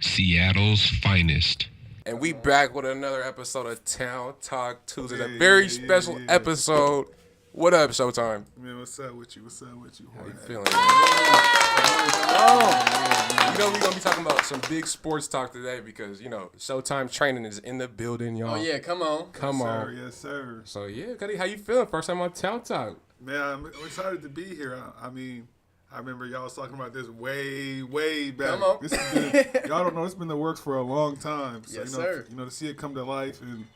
Seattle's finest. And we back with another episode of Town Talk Tuesdays, a very special episode. What up, Showtime? Man, what's up with you? How you feeling, man? You know, we're going to be talking about some big sports talk today because, you know, Showtime training is in the building, y'all. Oh, yeah, come on. Come on. Yes, sir. So, yeah, Cuddy, how you feeling? First time on Town Talk. Man, I'm excited to be here. I mean, I remember y'all was talking about this way back. Come on. This has been, y'all don't know, it's been in the works for a long time. So, Yes, you know, sir. You know, to see it come to life and,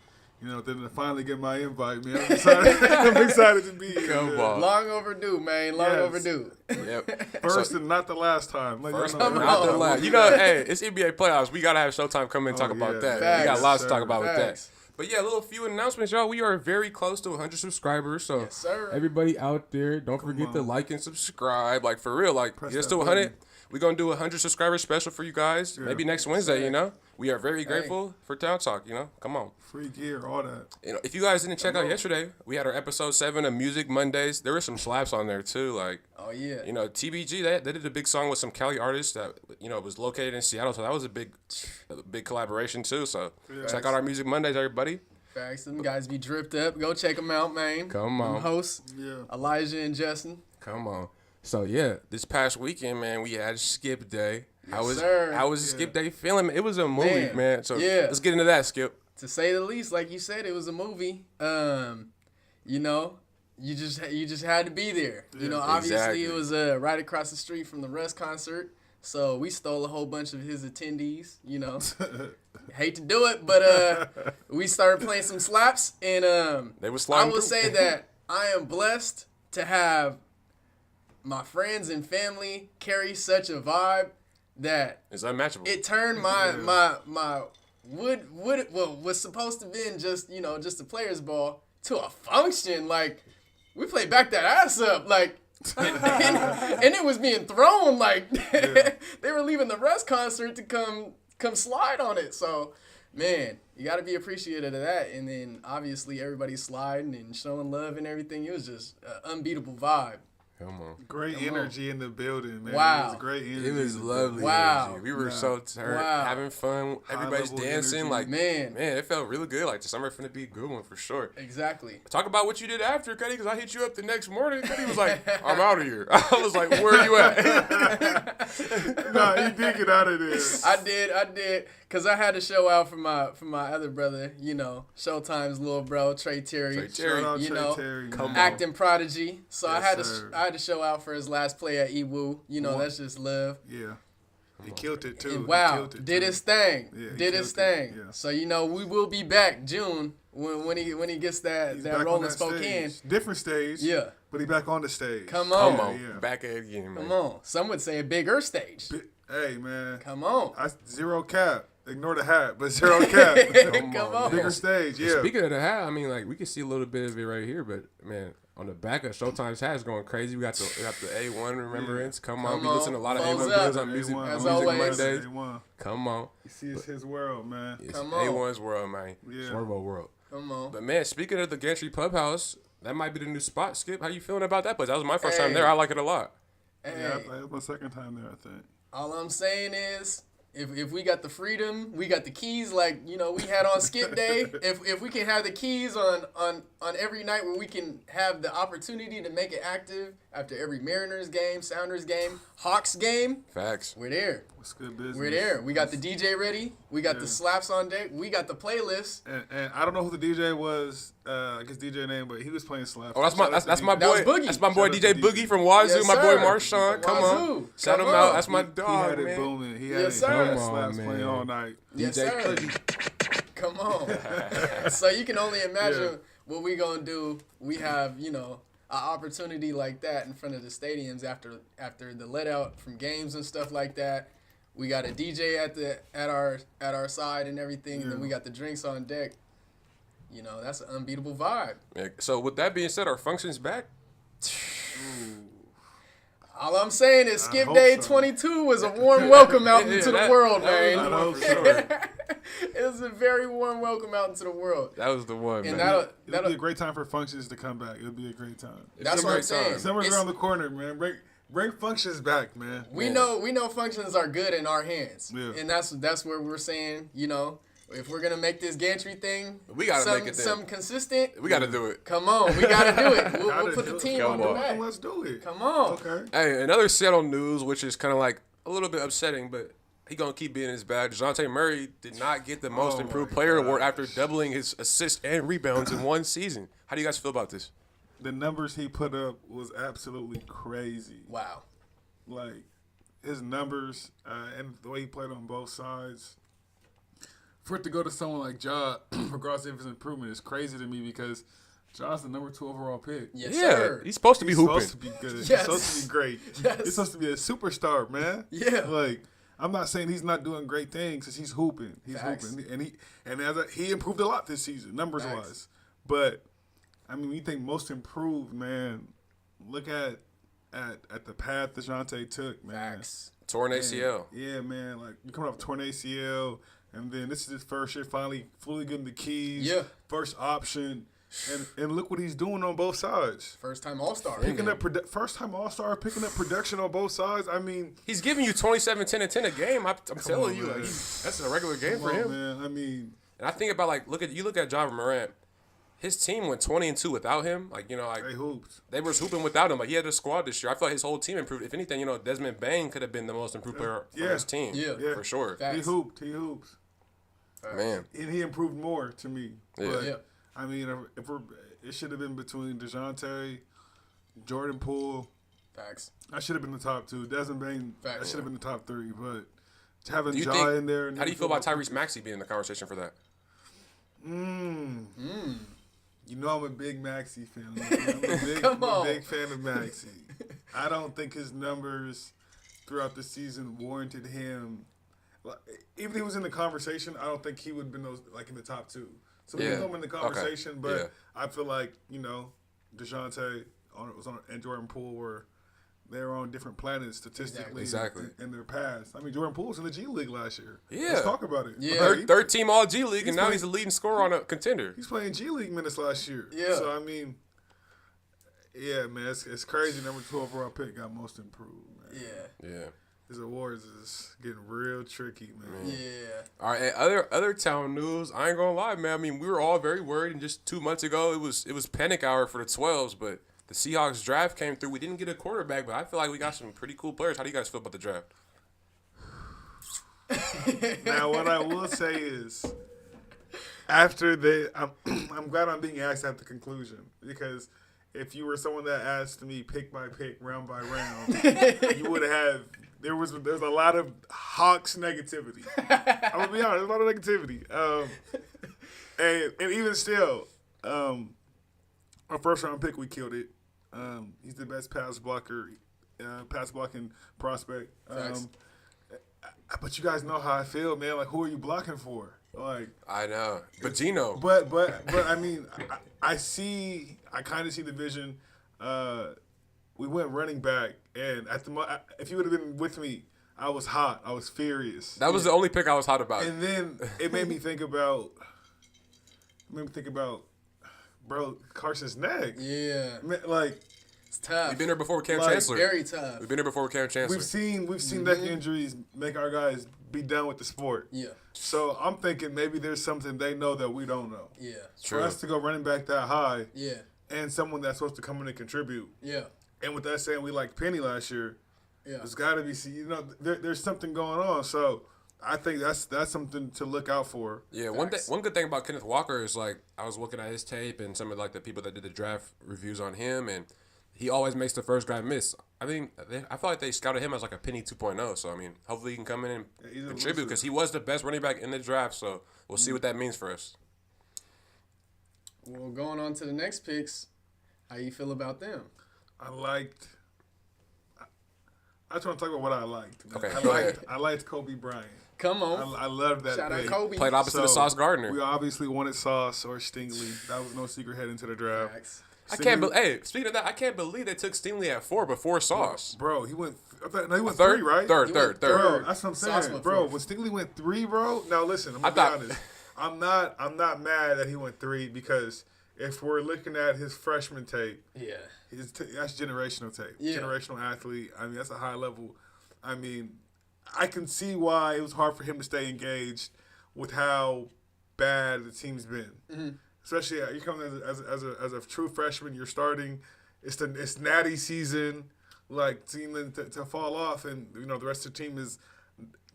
you know, then to finally get my invite, man. I'm excited, I'm excited to be here. Come on. Long overdue, man. Long Yes. overdue. Yep. First and not the last time. Let First y'all time, know. not the last. You know, hey, it's NBA playoffs. We got to have Showtime come in and talk about yeah. that. Facts. We got lots to Sir. talk about with Facts. that. But yeah, a little few announcements, y'all. We are very close to 100 subscribers. So Yes, sir. everybody out there, don't forget to on. like and subscribe. Like, for real, like, Press just that to 100. button. We're going to do a 100 subscribers special for you guys. Maybe next Wednesday, you know. We are very grateful for Town Talk, you know. Come on. Free gear, all that. You know, if you guys didn't check out yesterday, we had our episode 7 of Music Mondays. There were some slaps on there, too. Like, Oh, yeah. you know, TBG, they did a big song with some Cali artists that, you know, was located in Seattle. So that was a big collaboration, too. So check out our Music Mondays, everybody. Facts. Them guys be dripped up. Go check them out, man. Come on. Them hosts, Yeah. Elijah and Justin. Come on. So, yeah, this past weekend, man, we had Skip Day. How was sir. Skip Day feeling? It was a movie, man. So yeah. let's get into that, Skip. To say the least, like you said, it was a movie. You know, you just had to be there. You know, obviously exactly. it was right across the street from the Russ concert. So we stole a whole bunch of his attendees, you know. Hate to do it, but we started playing some slaps, and They was I sliding will through. say that I am blessed to have my friends and family carry such a vibe that It's unmatchable. it turned my was supposed to been just, you know, just a players ball to a function. Like, we played back that ass up, like, and it was being thrown like they were leaving the Russ concert to come slide on it. So, man, you got to be appreciative of that. And then obviously everybody's sliding and showing love and everything. It was just an unbeatable vibe. Come on. Great energy in the building, man. Wow. It was great energy. It was in the lovely. Wow. Energy. We were so turned, Wow. having fun. Everybody's level dancing. energy. Like, Man. it felt really good. Like, the summer finna be a good one for sure. Exactly. Talk about what you did after, Cuddy, because I hit you up the next morning. Cuddy was like, I'm out of here. I was like, where are you at? Nah, he did get out of there. I did, cause I had to show out for my other brother, you know, Showtime's little bro, Trey Terry, Trey Terry. Shout out you Trey know, Terry, come man. on. acting prodigy. So Yes, sir. I had to show out for his last play at EWU. You know, that's just love. Yeah. He killed it too. And He wow, killed it, did too. his thing. Yeah, he Did his killed it, thing. yeah. So you know, we will be back June when he gets that He's that back on Rolling that Spokane. stage. Different stage. Yeah. But he back on the stage. Come Come on. on. Yeah. Back at it again, man. Come on. Some would say a bigger stage. Hey, man. Come on. Zero cap. Ignore the hat, but zero cap. Come on. Bigger stage, yeah. Speaking of the hat, I mean, like, we can see a little bit of it right here, but, man, on the back of Showtime's hat is going crazy. We got the A1 remembrance. Come on. We on. listen to a lot of Thumbs A1 up. videos on Music, A1. As music always. Mondays. A1. Come on. You see, it's his world, man. It's Come on. A1's world, man. Yeah. Swervo world. Come on. But, man, speaking of the Gantry Pub House, that might be the new spot, Skip. How you feeling about that place? That was my first time Hey. there. I like it a lot. Hey. Yeah, that was my second time there, I think. All I'm saying is, if we got the freedom, we got the keys like, you know, we had on Skip Day. If we can have the keys on every night where we can have the opportunity to make it active after every Mariners game, Sounders game, Hawks game, Facts. we're there. It's good business. We're there. We got the DJ ready. We got Yeah. the slaps on deck. We got the playlist. And I don't know who the DJ was, I guess DJ name, but he was playing slap. Oh, that's my Shout out to boy. DJ. That was Boogie. That's my boy Shout out DJ to Boogie DJ. from Wazoo. Yes, my boy sir. Marshawn. Come on. Wazoo. Shout Come him out. on. That's my He dog, had it man. booming. He had Yes, it. sir. He had Come on, slaps playing man. all night. Yes, DJ sir. Cookie. Come on. So you can only imagine what we gonna do. We have, you know, an opportunity like that in front of the stadiums after the let out from games and stuff like that. We got a DJ at our side and everything, and then we got the drinks on deck. You know, that's an unbeatable vibe. Yeah, so with that being said, our function's back. All I'm saying is Skip hope Day so. 22 was a warm welcome out into the that- world, that man. was I the hope one for so. sure. It was a very warm welcome out into the world. That was the one, And man. It'll be a great time for functions to come back. It'll be a great time. That's what I'm saying. Summer's It's- around the corner, man. Bring functions back, man. We know functions are good in our hands. Yeah. And that's where we're saying, if we're gonna make this gantry thing, We gotta make it then. something consistent. We got to do it. Come on, we gotta do it. We'll Gotta put do the it. team Come on the on. back. Let's do it. Come on. Okay. Hey, another Seattle news, which is kind of like a little bit upsetting, but he gonna keep being his bad. DeJounte Murray did not get the Most Oh Improved my Player award gosh. after doubling his assists and rebounds in one season. How do you guys feel about this? The numbers he put up was absolutely crazy. Wow. Like, his numbers and the way he played on both sides. For it to go to someone like Ja, regardless of his improvement, is crazy to me because Ja's the number 2 overall pick. Yes, Yeah, sir. he's supposed to be He's hooping. supposed to be good. He's Yes. supposed to be great. Yes. He's supposed to be a superstar, man. Yeah. Like, I'm not saying he's not doing great things because he's hooping. He's Facts. hooping, and he improved a lot this season, numbers Facts. wise. But I mean, when you think most improved, man, look at the path DeJounte took, man. Facts. Torn ACL. Yeah, man. Like, you're coming off torn ACL, and then this is his first year finally fully getting the keys. Yeah. First option. And look what he's doing on both sides. First time All-Star. Picking up first time All-Star, picking up production on both sides. I mean, He's giving you 27, 10, and 10 a game. I'm telling on, you, man. that's a regular game come for on, him. man. I mean, And I think about look at John Morant. His team went 20-2 without him. they hooped. They were hooping without him. Like, he had a squad this year. I feel like his whole team improved. If anything, Desmond Bain could have been the most improved player Yeah. for his team. Yeah. For sure. Facts. He hooped. He hooped. Man. And he improved more to me. Yeah. But, Yeah. I mean, it should have been between DeJounte, Jordan Poole. Facts. I should have been the top 2. Desmond Bain, I Facts. should have been the top 3. But having Do you Ja think, in there. how do you feel about Tyrese Maxey being in the conversation for that? You know I'm a big Maxey fan. I'm Come a on. big fan of Maxey. I don't think his numbers throughout the season warranted him. Like, even if he was in the conversation, I don't think he would have been in the top 2. So Yeah. we throw him in the conversation, Okay. but Yeah. I feel like, DeJounte and Jordan Poole they're on different planets statistically Exactly. in their past. I mean, Jordan Poole was in the G League last year. Yeah. Let's talk about it. Yeah. Third team All G League, and now playing- he's the leading scorer on a contender. He's playing G League minutes last year. Yeah. So, I mean, yeah, man, it's crazy. Number 2 overall pick got most improved, man. Yeah. Yeah. His awards is getting real tricky, man. Yeah. All right, other town news. I ain't gonna lie, man. I mean, we were all very worried, and just 2 months ago, it was panic hour for the 12s. But the Seahawks draft came through. We didn't get a quarterback, but I feel like we got some pretty cool players. How do you guys feel about the draft? Now, what I will say is, after I'm glad I'm being asked at the conclusion, because if you were someone that asked me pick by pick, round by round, you would have. There's a lot of Hawks negativity. I'm gonna be honest, there's a lot of negativity. And even still, our first round pick, we killed it. He's the best pass blocking prospect. Facts. But you guys know how I feel, man. Like, who are you blocking for? Like, I know, but Gino. but I mean, I kind of see the vision. We went running back, and if you would have been with me, I was hot. I was furious. That was the only pick I was hot about. And then it made me think about, bro, Carson's neck. Yeah. Man, like, It's tough. We've been there before with Cam Like, Chancellor. Very tough. We've been there before with Cam Chancellor. we've seen neck injuries make our guys be done with the sport. Yeah. So I'm thinking maybe there's something they know that we don't know. Yeah. True. For us to go running back that high, Yeah. and someone that's supposed to come in and contribute. Yeah. And with that saying, we liked Penny last year. Yeah. There's got to be, there's something going on. So I think that's something to look out for. Yeah, Facts. one good thing about Kenneth Walker is I was looking at his tape and some of the people that did the draft reviews on him, and he always makes the first guy miss. I mean, I feel like they scouted him as a Penny 2.0. So I mean, hopefully he can come in and he's contribute elusive. because he was the best running back in the draft. So we'll see what that means for us. Well, going on to the next picks, how you feel about them? I just want to talk about what I liked. Man. Okay, go ahead. I liked Kobe Bryant. Come on. I love that. Shout out pick. Kobe. Played opposite of Sauce Gardner. We obviously wanted Sauce or Stingley. That was no secret heading into the draft. Facts. Hey, speaking of that, I can't believe they took Stingley at 4 before Sauce. Bro, he went. He went Third, 3, right? Third. Bro, that's what I'm Sauce saying, went bro. fourth. When Stingley went 3, bro. Now listen, I'm I gonna be thought- honest. I'm not mad that he went 3 because if we're looking at his freshman tape, Yeah. That's generational tape. Yeah. Generational athlete. I mean, that's a high level. I mean, I can see why it was hard for him to stay engaged with how bad the team's been. Mm-hmm. Especially you're coming as a true freshman. You're starting. It's natty season. Like team to fall off, and the rest of the team is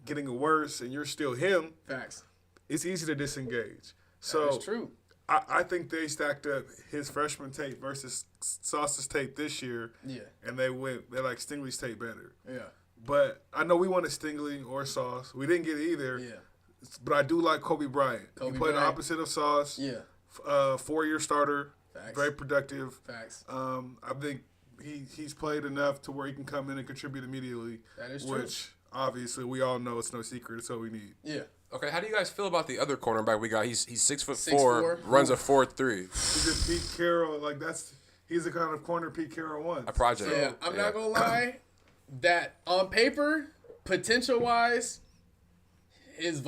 getting worse, and you're still him. Facts. It's easy to disengage. So That's true. I think they stacked up his freshman tape versus Sauce's tape this year. Yeah. And they like Stingley's tape better. Yeah. But I know we wanted Stingley or Sauce. We didn't get either. Yeah. But I do like Kobe Bryant. He played the Bryant. opposite of Sauce. Yeah. 4-year starter. Facts. Very productive. Facts. I think he's played enough to where he can come in and contribute immediately. That is true. Which obviously we all know it's no secret. It's all we need. Yeah. Okay, how do you guys feel about the other cornerback we got? He's 6'4", 6'4", runs a 4.3. He's a Pete Carroll. He's the kind of corner Pete Carroll wants. A project. Yeah, I'm not gonna lie. That on paper, potential wise, his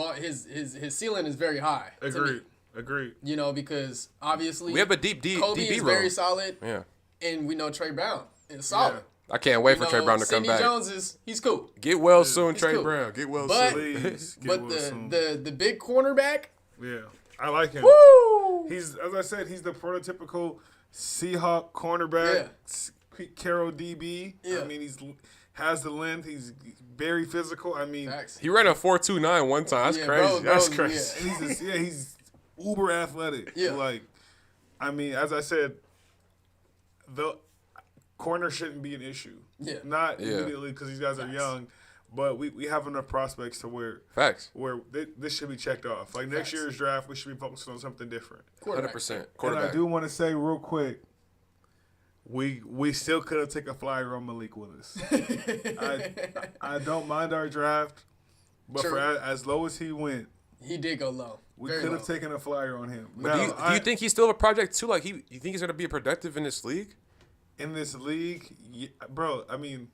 ceiling is very high. to me. Agreed. Because obviously We have a deep Kobe DB is room. very solid, Yeah. and we know Trey Brown is solid. I can't wait for Trey Brown to come Sidney back. Jones he's cool. Get well soon, He's Trey cool. Brown. Get well But- soon. Please. Get But well the, soon. the big cornerback, Yeah, I like him. woo! He's, as I said, he's the prototypical Seahawk cornerback, Pete Carroll DB. Yeah. I mean, has the length. He's very physical. I mean, Facts. He ran a 4.29 one time. That's Yeah, crazy. bro, That's bro, crazy. yeah. he's uber athletic. Yeah. I mean, as I said, the corner shouldn't be an issue. Yeah. Not Yeah. immediately because these guys are Facts. young, but we have enough prospects to where this should be checked off. Like next Facts. year's draft, we should be focusing on something different. 100%. And I Quarterback. do want to say real quick, we still could have taken a flyer on Malik Willis. I don't mind our draft, but True. for as low as he went, He did go low. we Very could low. have taken a flyer on him. But do you think he's still a project too? Like you think he's gonna be productive in this league? in this league, bro? I mean,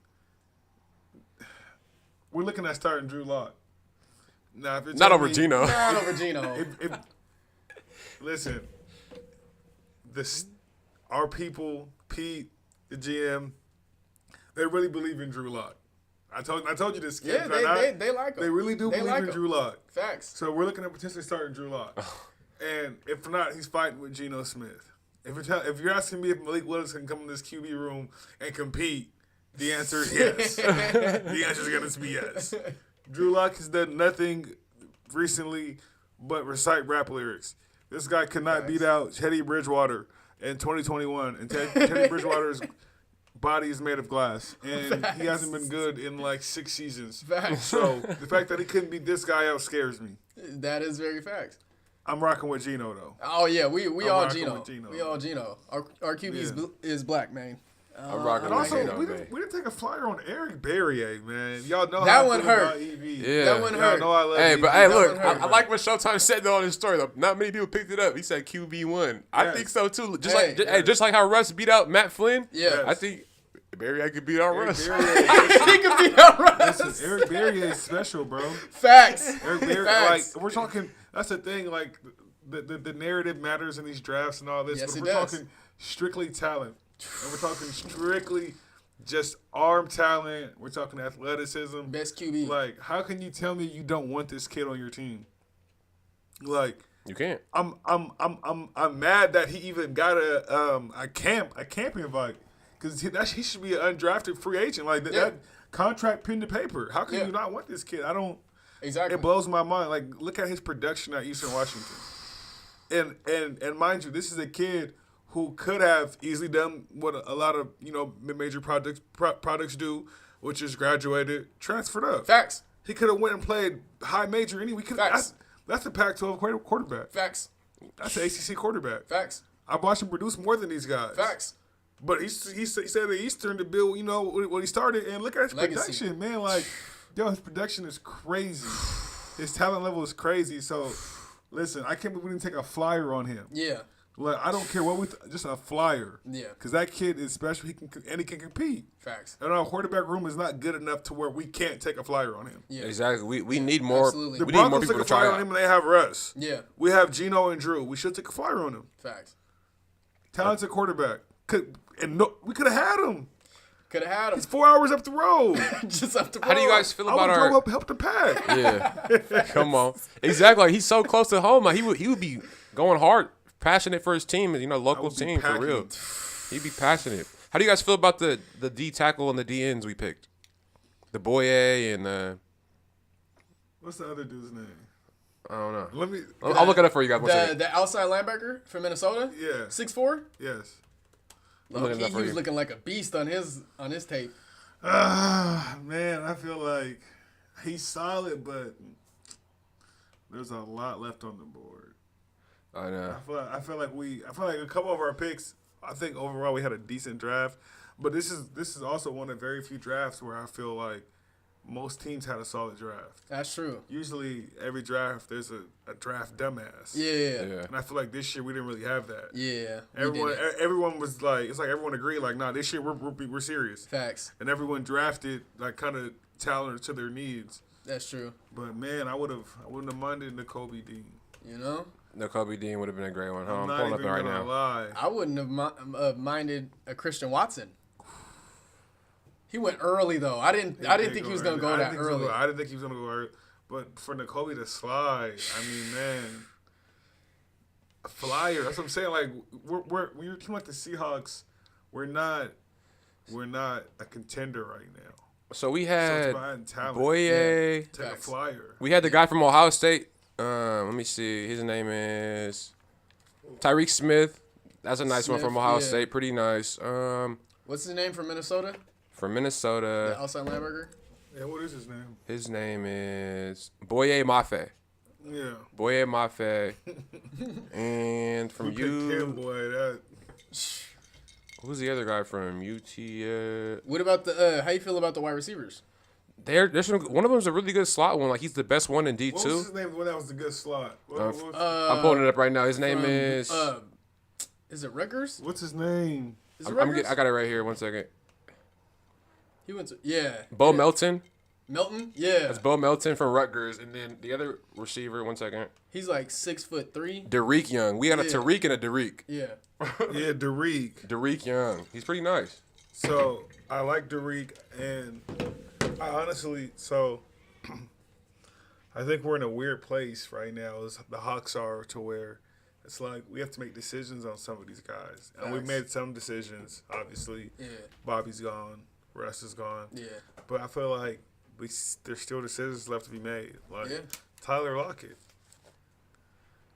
we're looking at starting Drew Lock. Now, if you're Not telling over me- Gino. Not over Gino. Listen, our people, Pete, the GM, they really believe in Drew Lock. I told you this. Yeah, Kid, did I not? they like him. They really do They believe like in him. Drew Lock. Facts. So we're looking at potentially starting Drew Lock. And if not, he's fighting with Geno Smith. If you're asking me if Malik Willis can come in this QB room and compete, the answer is yes. The answer is going to be yes. Drew Lock has done nothing recently but recite rap lyrics. This guy could not beat out Teddy Bridgewater in 2021, and Teddy Bridgewater's body is made of glass, and he hasn't been good in like 6 seasons. Facts. So the fact that he couldn't beat this guy out scares me. That is very facts. I'm rocking with Geno though. Oh yeah, we all rocking Gino. with Geno. We all Gino. Our QB Yeah. is black, man. I'm rocking And with also, Gino, we man. didn't take a flyer on Eric Berrier, man. Y'all know That how I one feel hurt. about EV. Yeah. That one Y'all hurt. know I love Hey, EV. but hey, That look, one hurt, I like what Showtime said though on his story. Though. Not many people picked it up. He said QB1. I Yes. think so too. Hey. Just like how Russ beat out Matt Flynn. Yeah. I think Barry could beat out Eric Russ. Berrier, He could be all right. listen, Eric Berrier is special, bro. Facts. Eric Berrier, Facts. like we're talking. That's the thing. Like the narrative matters in these drafts and all this. Yes, but it we're does. talking strictly talent, and we're talking strictly just arm talent. We're talking athleticism. Best QB. Like, how can you tell me you don't want this kid on your team? Like, You can't. I'm mad that he even got a camp invite because he should be an undrafted free agent. Like that contract pinned to paper. How can Yeah. you not want this kid? I don't. Exactly. It blows my mind. Like, look at his production at Eastern Washington, and mind you, this is a kid who could have easily done what a lot of mid-major products do, which is graduated, transferred up. Facts. He could have went and played high major anyway. Facts. That's a Pac-12 quarterback. Facts. That's an ACC quarterback. Facts. I watched him produce more than these guys. Facts. But he said at Eastern to build, when he started, and look at his Legacy. production, man. Like, his production is crazy. His talent level is crazy. So, listen, I can't believe we didn't take a flyer on him. Yeah. Like, I don't care what just a flyer. Yeah. Because that kid is special. He can compete. Facts. And our quarterback room is not good enough to where we can't take a flyer on him. Yeah. Exactly. We need more. Absolutely. The We need more Broncos people took to a flyer try on him, out. and they have Russ. Yeah. We have Geno and Drew. We should take a flyer on him. Facts. Talented quarterback. We could have had him. Could have had him He's 4 hours up the road. just up the road. How do you guys feel I about would our? drove up, help the pack. Yeah, come on. Exactly. Like, he's so close to home. Like, he would be going hard, passionate for his team. You know, local would be team for packing. real. He'd be passionate. How do you guys feel about the D tackle and the D ends we picked? The Boye and What's the other dude's name? I don't know. Let me. I'll look it up for you guys. One second. The outside linebacker from Minnesota. Yeah. 6'4". Yes. I'm looking it up He for was you. looking like a beast on his tape. Man, I feel like he's solid, but there's a lot left on the board. I know. I feel like a couple of our picks. I think overall we had a decent draft, but this is also one of the very few drafts where I feel like most teams had a solid draft. That's true. Usually, every draft there's a draft dumbass. Yeah. And I feel like this year we didn't really have that. Yeah. we Everyone was like, it's like everyone agreed, like, nah, this year we're serious. Facts. And everyone drafted like kind of talented to their needs. That's true. But man, I wouldn't have minded Nakobe Dean. You know, No, Kobe Dean would have been a great one. Huh? I'm I'm not pulling up even it right gonna now. lie. I wouldn't have minded a Christian Watson. He went early though. I didn't think he was gonna go that early. I didn't think he was gonna go early. But for Nakobe to slide, I mean, man, a flyer. That's what I'm saying. Like we're when you're a team like the Seahawks, we're not a contender right now. So we So had it's behind talent. Boye. Take a Facts. flyer. We had the guy from Ohio State. Let me see. His name is Tyreek Smith. That's a nice one Smith, from Ohio yeah. State. Pretty nice. What's his name from Minnesota? From The Minnesota, outside linebacker. Yeah, what is his name? his name is Boye Mafe. Yeah. Boye Mafe. And from We picked him, you, boy. That who's the other guy from UT? What about the? How you feel about the wide receivers? There's one of them's a really good slot one. Like, he's the best one in D2. what was his name when that was the good slot? I'm pulling it up right now. His name is. Is it Rutgers? What's his name? Is it I Rutgers? got it right here. One second. He went to Bo Melton. Melton. Yeah, That's Bo Melton from Rutgers. And then the other receiver, one second. he's like 6'3". Derek Young. We got a Yeah. Tariq and a Derek. Yeah, Yeah, Derek. Derek Young. He's pretty nice. So I like Derek, and I honestly, I think we're in a weird place right now. As the Hawks are, to where it's like we have to make decisions on some of these guys, and we've Facts. made some decisions. Obviously, yeah, Bobby's gone, Russ is gone, yeah. but I feel like there's still decisions left to be made. Like Yeah. Tyler Lockett.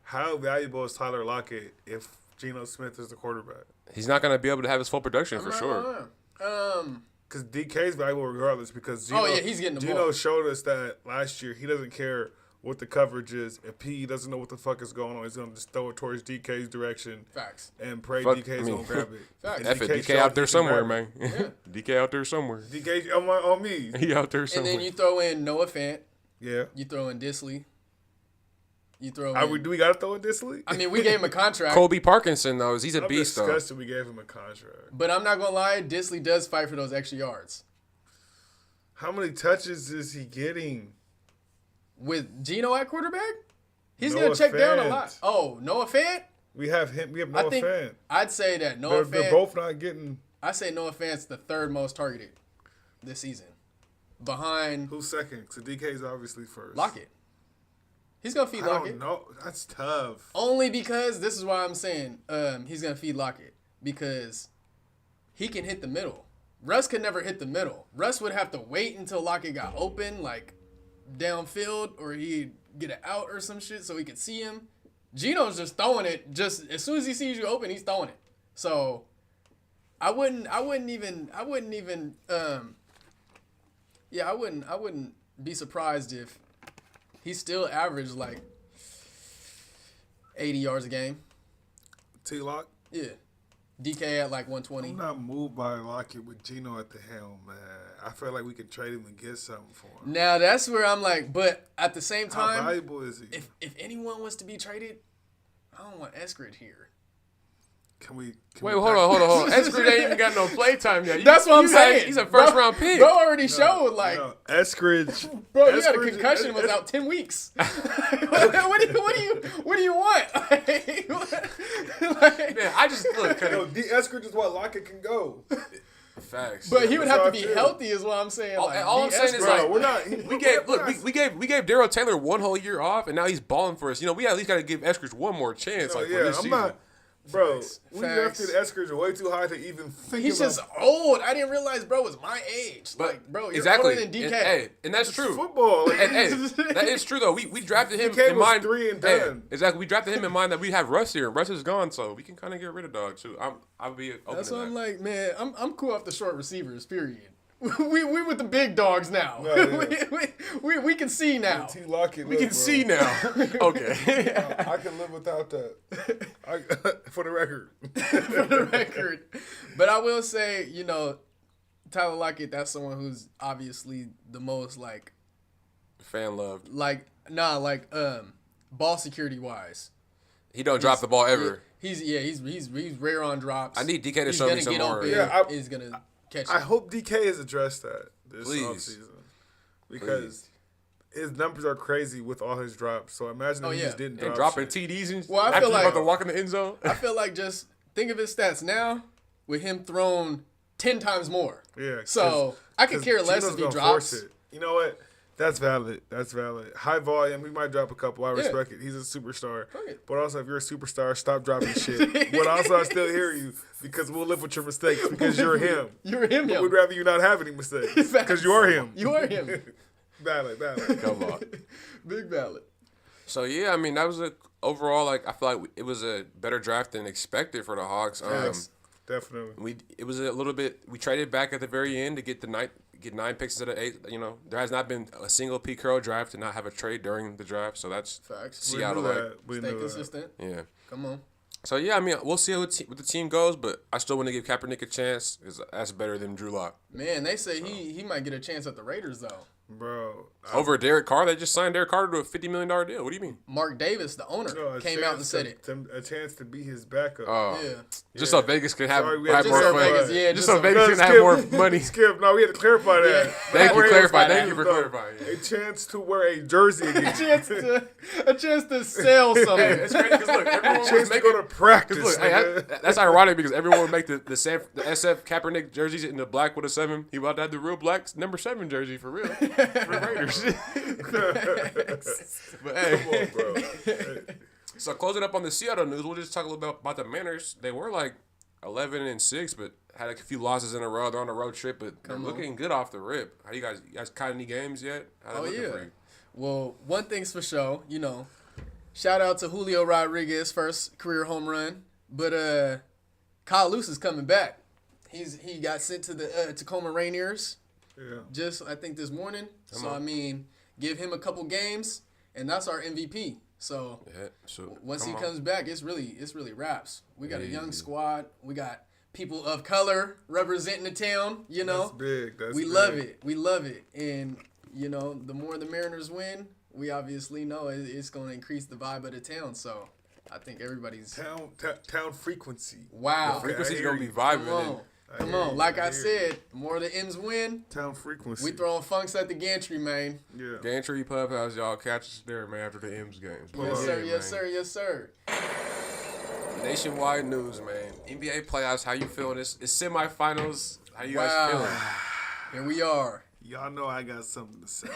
How valuable is Tyler Lockett if Geno Smith is the quarterback? He's not going to be able to have his full production for I'm not sure. gonna lie. Because DK's valuable regardless. Because Geno, He's getting the Geno ball. showed us that last year he doesn't care what the coverage is. If he doesn't know what the fuck is going on, he's gonna just throw it towards DK's direction Facts. and pray Fuck, DK's I mean, gonna grab it. Facts. And F it, DK showed out there he can somewhere, grab it. man. DK out there somewhere. DK on me. He out there And somewhere. then you throw in Noah Fant. Yeah. You throw in Disley. You throw in. Do we gotta throw in this league? I mean, we gave him a contract. Colby Parkinson, though, he's a I'm beast, though. disgusted we gave him a contract. But I'm not gonna lie, Disley does fight for those extra yards. How many touches is he getting? With Geno at quarterback, he's Noah gonna check down a Fant. lot. Oh, Noah Fant? We have him. We have I Noah think Fant. I'd say that Noah They're Fant. both not getting. I say Noah Fant's the third most targeted this season, behind Who's second? So DK's obviously first. Lockett. He's gonna feed I Lockett. don't know. That's tough. Only because this is why I'm saying he's gonna feed Lockett, because he can hit the middle. Russ could never hit the middle. Russ would have to wait until Lockett got open, like downfield, or he'd get it out or some shit so he could see him. Geno's just throwing it. Just as soon as he sees you open, he's throwing it. So I wouldn't be surprised if he still averaged like 80 yards a game. T-Lock. Yeah. DK at like 120. I'm not moved by Lockett with Geno at the helm, man. I feel like we could trade him and get something for him. Now that's where I'm like, but at the same How time, valuable is he? if anyone was to be traded, I don't want Eskridge here. Can we Wait, hold on. Eskridge ain't even got no playtime yet. That's what I'm saying. He's a first-round pick. Bro already showed, like, Eskridge. bro, you had a concussion and was out 10 weeks. what do you want? Man, I just look. D. Eskridge is what Lockett can go. Facts. But he would That's have how to I be feel. healthy, is what I'm saying. All, Like, all I'm saying is Bro, like we're not. we gave Daryl Taylor one whole year off, and now he's balling for us. You know, we at least got to give Eskridge one more chance. Like for this season. Bro, Facts. we drafted Eskridge way too high to even think He's about. just old. I didn't realize bro was my age. Like, bro, you're older than DK. And that's true. Football. Like, And that is true though. We drafted him DK in was mind. 3 and Hey, done. exactly. We drafted him in mind that we have Russ here, and Russ is gone, so we can kind of get rid of dog too. I'll be open That's to why that. I'm like, man, I'm cool off the short receivers. Period. We with the big dogs now. No, yeah. we can see now. T. Lockett. We can see now. Okay. I can live without that. For the record. For the record. But I will say, you know, Tyler Lockett, that's someone who's obviously the most Fan loved. ball security wise. He don't drop the ball ever. He's rare on drops. I need DK to He's show me gonna some get more. open. Yeah, He's gonna catch I it. hope DK has addressed that this Please. offseason. Because his numbers are crazy with all his drops. So imagine if he just didn't And drop dropping shit. TDs and Well, I after feel you like- about to walk in the end zone. I feel like just think of his stats now with him thrown 10 times more. Yeah. So I could care less if he drops. It. You know what? That's valid. High volume. We might drop a couple. I respect it. He's a superstar. Okay. But also, if you're a superstar, stop dropping shit. But also, I still hear you because we'll live with your mistakes because you're him. You're him. But we'd rather you not have any mistakes Facts. because you are him. You are him. Valid. Come on. Big valid. So yeah, I mean that was overall I feel like it was a better draft than expected for the Hawks. Yes, definitely. It was a little bit. We traded back at the very end to get 9 picks instead of 8. You know, there has not been a single Pete Carroll draft to not have a trade during the draft. So that's Facts. Seattle. We Stay knew consistent. Yeah. Come on. So yeah, I mean we'll see how the team goes, but I still want to give Kaepernick a chance because that's better than Drew Lock. Man, they say he might get a chance at the Raiders though. Bro. Over Derek Carr, they just signed Derek Carr to a $50 million deal. What do you mean? Mark Davis, the owner, came out and said it. A chance to be his backup. Oh, Yeah. just so Vegas can have, Sorry, we had have to more just so fun. Vegas- yeah, just just so so Vegas can Skip, have more money. Skip, no, we had to clarify that. Thank you, Raiders clarify. fans, Thank you for though. clarifying. A chance to wear a jersey again. a chance to sell something. Hey, it's crazy because look, everyone was chance to making. go to practice. Look, hey, nigga. that's ironic because everyone would make the SF Kaepernick jerseys in the black with a 7. He about to have the real black number 7 jersey for real for Raiders. But hey, Come on, bro. Hey, so closing up on the Seattle news, we'll just talk a little bit about the Mariners. They were 11-6, but had a few losses in a row. They're on a road trip, but they're looking good off the rip. How you guys caught any games yet? How they looking for you? Well, one thing's for sure, you know, shout out to Julio Rodriguez, first career home run. But Kyle Lewis is coming back. He got sent to the Tacoma Rainiers yeah. just I think this morning. I mean, give him a couple games, and that's our MVP. So Yeah, so once he come on. comes back, it's really wraps. We got a young squad. We got people of color representing the town. You know, That's big. That's we big. love it. We love it. And, you know, the more the Mariners win, we obviously know it's going to increase the vibe of the town. So I think everybody's. Town frequency. Wow. Okay, Frequency's I gonna hear be you. vibing. Come on. Come on. Like I hear you. said, the more the M's win, Town frequency. we throwing funks at the gantry, man. Yeah. Gantry Pub House, y'all catch us there, man, after the M's games. Yes, up. sir. Yeah, Yes, man. sir. Yes, sir. Nationwide news, man. NBA playoffs, how you feeling? It's semifinals. How you Wow. guys feeling? Here we are. Y'all know I got something to say.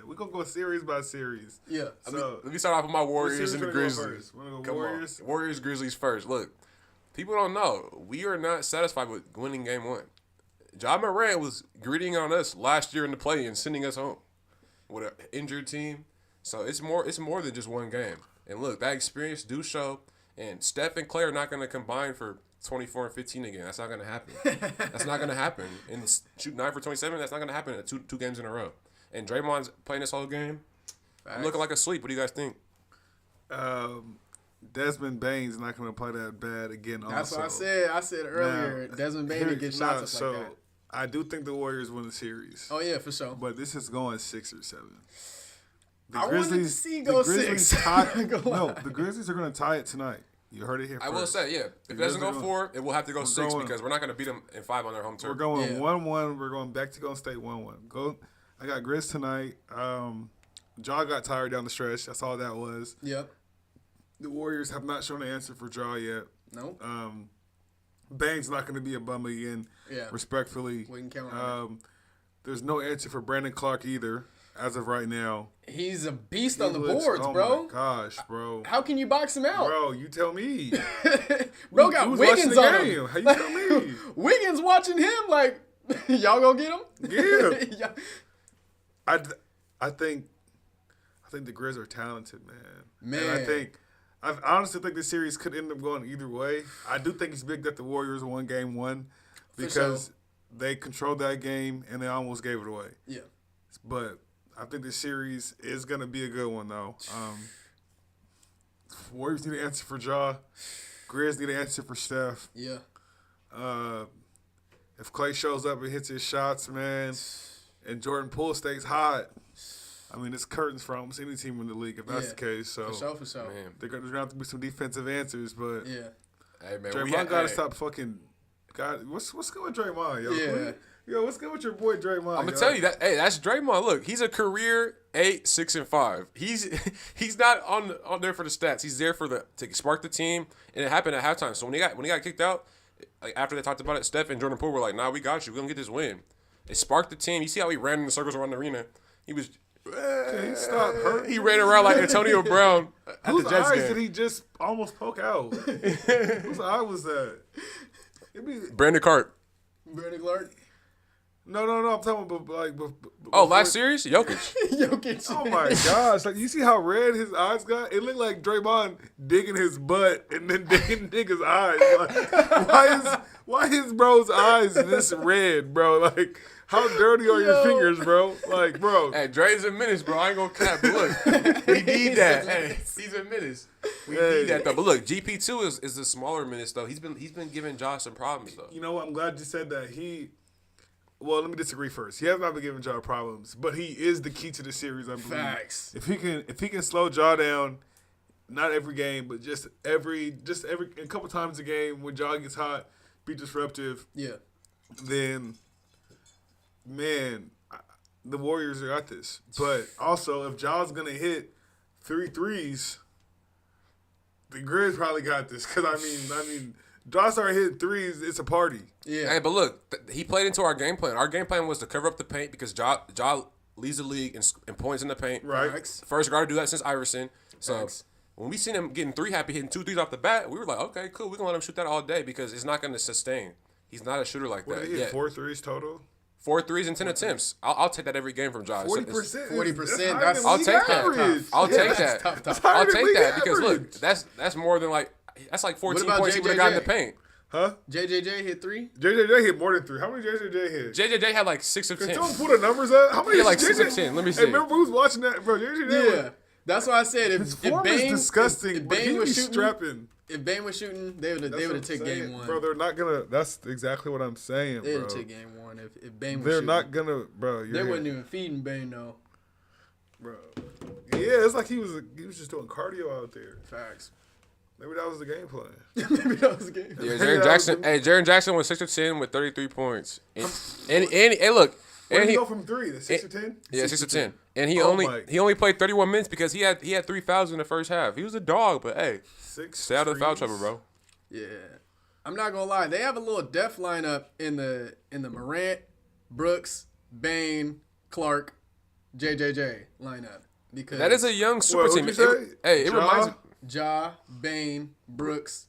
We're going to go series by series. Yeah. So, Let me start off with my what Warriors series and the wanna go Grizzlies. first? Wanna go Come Warriors? on. Warriors, Grizzlies first. Look, people don't know. We are not satisfied with winning game 1. Ja Morant was greeting on us last year in the play and sending us home with an injured team. So it's more than just one game. And look, that experience do show. And Steph and Clay are not going to combine for 24 and 15 again. That's not going to happen. That's not going to happen. And shoot 9 for 27, that's not going to happen in two games in a row. And Draymond's playing this whole game. I'm looking like a sleep. What do you guys think? Desmond Bane's not going to play that bad again. That's also. what I said. I said earlier, Now, Desmond Bain to get shots up so like that. I do think the Warriors win the series. Oh, yeah, for sure. But this is going 6 or 7. The I wanted to see go 6. the Grizzlies are going to tie it tonight. You heard it here I first. will say, yeah, if it doesn't go 4, it will have to go 6 because we're not going to beat them in 5 on their home turf. We're going Yeah. 1-1. We're going back to Golden State 1-1. Go. I got Grizz tonight. Jaw got tired down the stretch. That's all that was. Yep. The Warriors have not shown an answer for Jaw yet. Nope. Bane's not going to be a bum again. Yeah. Respectfully. We can count on There's no answer for Brandon Clark either, as of right now. He's a beast on the boards, Oh bro. my gosh, bro. How can you box him out? Bro, you tell me. Bro got Who's watching Wiggins the on game? him. How you tell me? Wiggins watching him like, y'all gonna get him? Yeah. Yeah. I think the Grizz are talented, man. And Man. I honestly think this series could end up going either way. I do think it's big that the Warriors won game 1 because they controlled that game and they almost gave it away. Yeah. But I think this series is going to be a good one, though. Warriors need an answer for Ja. Grizz need an answer for Steph. Yeah. If Clay shows up and hits his shots, man, and Jordan Poole stays hot, I mean, it's curtains for almost any team in the league if that's Yeah. the case. So For sure. Man. there's going to have to be some defensive answers, but Yeah. Hey, man, Draymond got to stop fucking. God, what's good with Draymond, yo? Yeah. Yo, what's good with your boy Draymond? I'm gonna tell you that. Hey, that's Draymond. Look, he's a career 8, 6, and 5. He's not on there for the stats. He's there for to spark the team, and it happened at halftime. So when he got kicked out, like after they talked about it, Steph and Jordan Poole were like, "Nah, we got you. We're gonna get this win." It sparked the team. You see how he ran in the circles around the arena? He was. Can he stop hurting? He ran around like Antonio Brown at Whose the Jets eyes game. did he just almost poke out? Whose eye was that? Brandon Clark. Brandon Clark. No. I'm talking about Oh, last series, Jokic. Jokic. Oh my gosh! Like you see how red his eyes got? It looked like Draymond digging his butt and then digging his eyes. Like, why his bro's eyes this red, bro? Like, how dirty are your fingers, bro? Like, bro. Hey, Dre's a menace, bro. I ain't gonna cap. But look, we need that. Hey, he's a menace. We need that though. But look, GP2 is the smaller menace though. He's been giving Josh some problems though. You know what? I'm glad you said that. Well, let me disagree first. He has not been giving Ja problems, but he is the key to the series, I believe. Facts. If he can slow Ja down, not every game, but just every a couple times a game when Ja gets hot, be disruptive, Yeah. then man, the Warriors are at this. But also, if Ja's gonna hit 3 threes, the Grizz probably got this. Cause I mean, Ja started hitting threes, it's a party. Yeah. Hey, but look, he played into our game plan. Our game plan was to cover up the paint because Ja leads the league in points in the paint. Right. Facts. First guard to do that since Iverson. So Facts. when we seen him getting 3 happy, hitting 2 threes off the bat, we were like, okay, cool. We're gonna let him shoot that all day because it's not gonna sustain. He's not a shooter like What that. did he hit? yet. 4 threes total? 4 threes and 10 attempts. I'll take that every game from Ja. 40%. 40%, I'll take that. I'll take that. that. tough. I'll higher than take league that because look, average. that's more than that's like 14 about points he would have got in the JJJ? paint. Huh? JJJ hit 3. JJJ hit more than 3. How many JJJ hit? JJJ had like 6 of Can 10. someone pull the numbers up? How many? Yeah, like JJ 6 of 10. Let me see. Hey, remember who's watching that, bro? JJJ. Yeah. That's why I said if His if form Bane, is disgusting. if but he Bane be was shooting, strapping. if Bane was shooting, they would That's have what I'm took saying. game 1. Bro, they're not gonna. That's exactly what I'm saying, They would bro. have took game 1 if Bane was They're shooting. not gonna, bro. They wasn't even feeding Bane though. bro. Yeah, it's like he was just doing cardio out there. Facts. Maybe that was the game plan. Maybe that was a game. Yeah, Yeah, Jaren that Jackson. was- Hey, Jaren Jackson was 6 of 10 with 33 points. And hey, look, Where and did he he go from 3? The 6 to 10? yeah 6 of 10. And he Oh only my. he only played 31 minutes because he had 3 fouls in the first half. He was a dog, but hey, 6. stay out of the foul threes. trouble, bro. Yeah. I'm not gonna lie. They have a little depth lineup in the Morant, Brooks, Bane, Clark, JJJ lineup. Because That is a young super What, team. what'd you say? Hey, it Ja? reminds me. Ja, Bane, Brooks,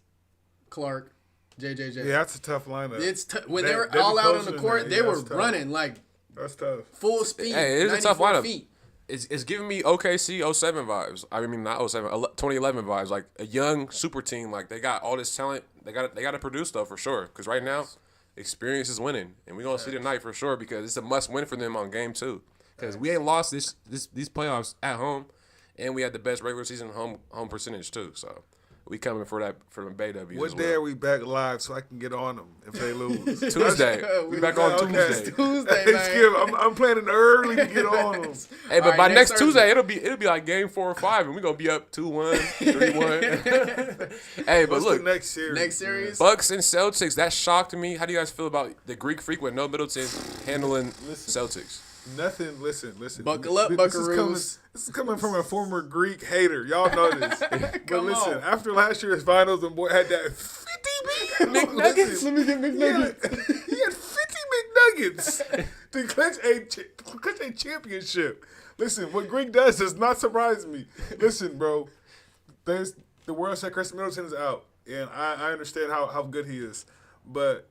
Clark, JJJ. Yeah, that's a tough lineup. It's when They- they were they be all out on closer the than court, that. they Yeah, were that's tough. running like That's tough. full speed. Hey, it is a tough 94 lineup. feet. It's giving me OKC 07 vibes. I mean, not 07, 2011 vibes. Like a young super team. Like they got all this talent. They got to produce though for sure. Because right now, experience is winning, and we're gonna see tonight for sure. Because it's a must win for them on game 2. Because we ain't lost these playoffs at home, and we had the best regular season home percentage too. So we coming for the Bay W. What as day well. are we back live so I can get on them if they lose? Tuesday. We back on Okay. Tuesday. Tuesday, Hey, man. Skip, I'm planning early to get on them. Hey, but All right, by next next Thursday. Tuesday, it'll be like game 4 or 5, and we're gonna be up 2-1, 3-1. Hey, but What's look, the next series? Next series. Bucks and Celtics, that shocked me. How do you guys feel about the Greek freak with no Middleton handling Celtics? Nothing. Listen. Buckle up, This is Buckaroos. coming from a former Greek hater. Y'all know this. But Come listen, on. after last year's finals, the boy had that 50 McNuggets. Let me get McNuggets. He had 50 McNuggets to clinch a championship. Listen, what Greek does not surprise me. Listen, bro, the world said Chris Middleton is out, and I understand how good he is, but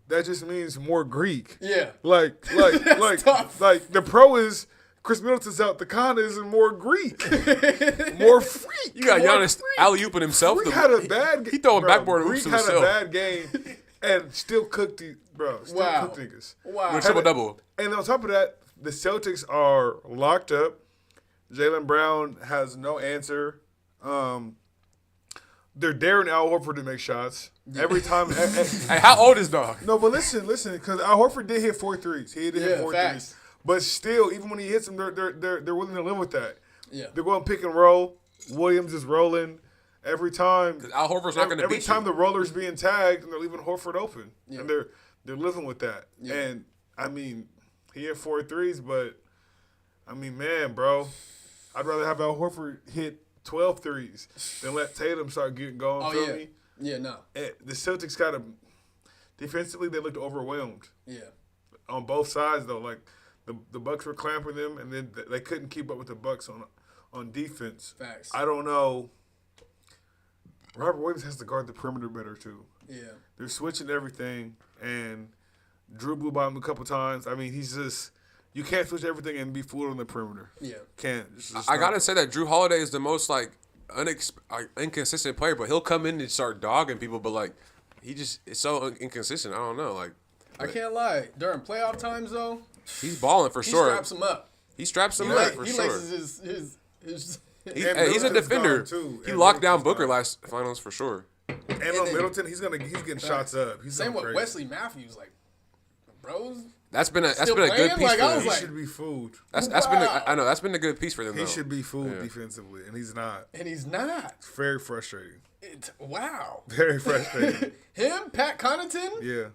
that just means more Greek. Yeah. Like tough. the pro is Chris Middleton's out. The con is more Greek, more freak. You got more Giannis freak. alley-ooping himself. Greek had a bad game. He throwing backboard hoops Greek to had himself. a bad game and still cooked the bro. Still Wow. cooked niggas. Wow. With triple-double. And on top of that, the Celtics are locked up. Jaylen Brown has no answer. They're daring Al Horford to make shots every time. Hey, how old is dog? No, but listen, because Al Horford did hit 4 threes. He did hit 4 facts. threes. But still, even when he hits them, they're willing to live with that. Yeah. They're going pick and roll. Williams is rolling every time. Al Horford's not going to Every beat time you. the roller's being tagged, and they're leaving Horford open, Yeah. and they're living with that. Yeah. And I mean, he hit 4 threes, but I mean, man, bro, I'd rather have Al Horford hit 12 threes than let Tatum start getting going. Oh, feel yeah. me? Yeah, no. And the Celtics got to defensively. They looked overwhelmed Yeah. on both sides, though. Like the Bucks were clamping them, and then they couldn't keep up with the Bucks on defense. Facts. I don't know. Robert Williams has to guard the perimeter better too. Yeah. They're switching everything, and Drew blew by him a couple times. I mean, he's just you can't switch everything and be fooled on the perimeter. Yeah. Can't. It's just I not- gotta say that Drew Holiday is the most like inconsistent player, but he'll come in and start dogging people. But like, he just is so inconsistent. I don't know. Like, I can't lie. During playoff times, though, he's balling for he sure. straps him up. He straps him He, up for he sure. laces his He's And a Middleton's defender. gone, too. He And locked down Middleton's Booker gone. last finals for sure. And on then- Middleton, he's getting shots up. He's Same going with crazy. Wesley Matthews. Like, bros, That's been a Still good playing? piece Like, for I them. was He like- should be fooled. That's been Wow. I know that's been a good piece for them. He though. should be fooled Yeah. defensively, and he's not. and he's not. It's very frustrating. Wow. Very frustrating. Him, Pat Connaughton, Yeah.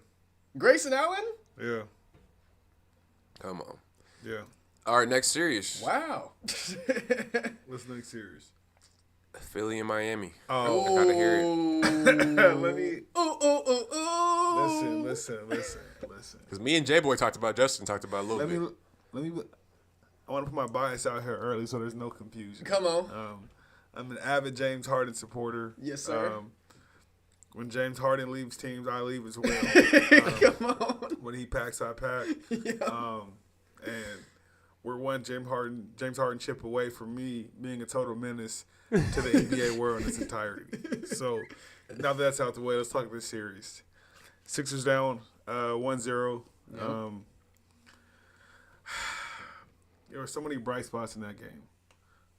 Grayson Allen. Yeah. Come on. Yeah. All right, next series. Wow. What's next series? Philly and Miami. Oh, I gotta hear it. let me Ooh. listen. Because me and J-Boy talked about, Justin talked about a little Let me. I want to put my bias out here early so there's no confusion. Come on. I'm an avid James Harden supporter. Yes, sir. When James Harden leaves teams, I leave as well. Come on. When he packs, I pack. And we're one James Harden chip away from me being a total menace to the NBA world in its entirety. So now that that's out the way, let's talk this series. Sixers down 1-0. There were so many bright spots in that game.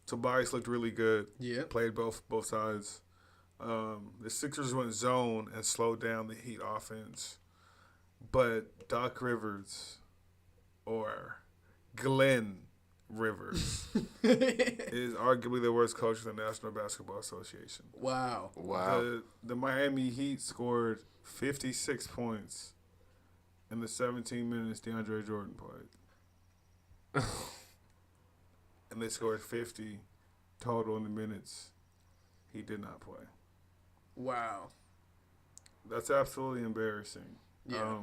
Tobias looked really good. Yeah. Played both sides. The Sixers went zone and slowed down the Heat offense. But Doc Rivers, or Glenn Rivers, is arguably the worst coach in the National Basketball Association. Wow. Wow. The Miami Heat scored 56 points in the 17 minutes DeAndre Jordan played. And they scored 50 total in the minutes he did not play. Wow. That's absolutely embarrassing. Yeah.